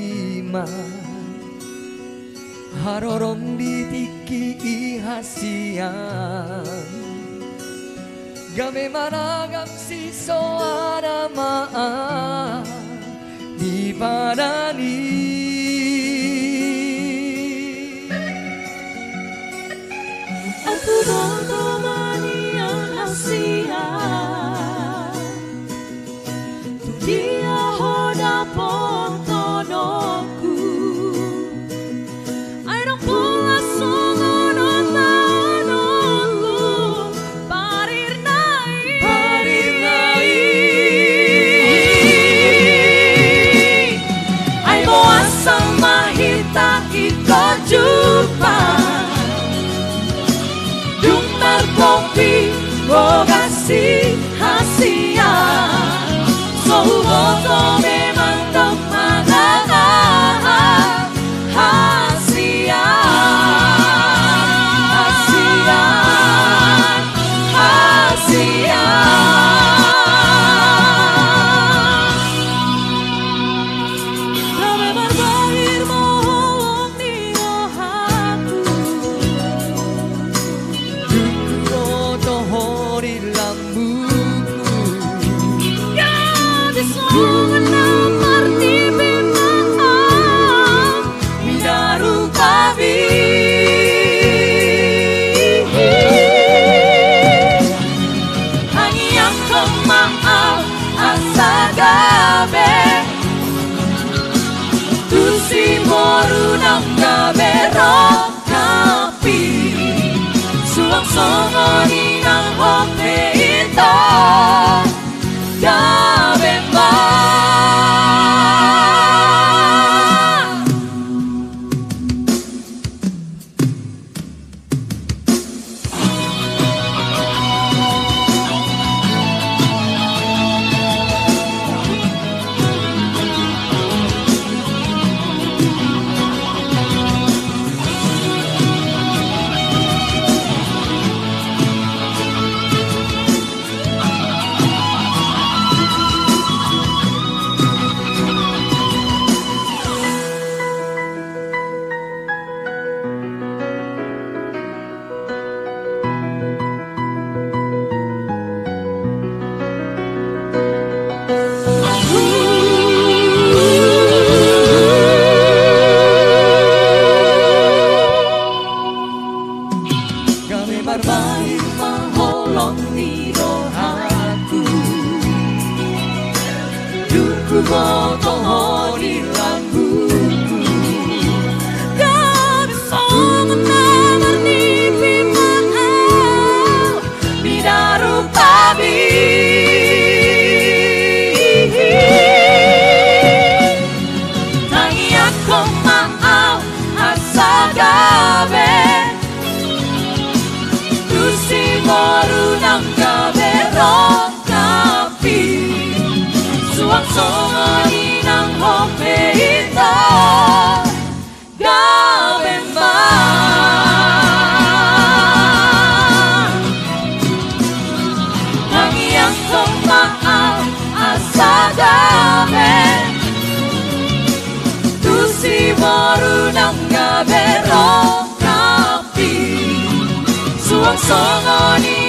lima harorom ditiki ihasian game managam si soada maa di padani aku bertemani yang hasian dia hoda pontonoku I don't pull a song on taononku parir nai I mo asal mahita iko jumpa Juntar kopi bogasi hasian Sohumoto memang temanah hasian Kami berbahir mohon di rohaku Dukuroto hori lambuku Gadis menamar di bintang Midaru babi Hanya kemaaf asagabe Tusi morunang gabe rokapi Suang songoni ng hope ito gabe ba Berbahir mengholong di rohaku Duku botoh di lambuku Gadis menamar di bintang Midaru babi Tangi aku maaf asagabe Si morunang gabe rokapi Suang songoni ng hope ito gabe man Ang iyang kumaal asagabe Si morunang gabe rokapi Suang songoni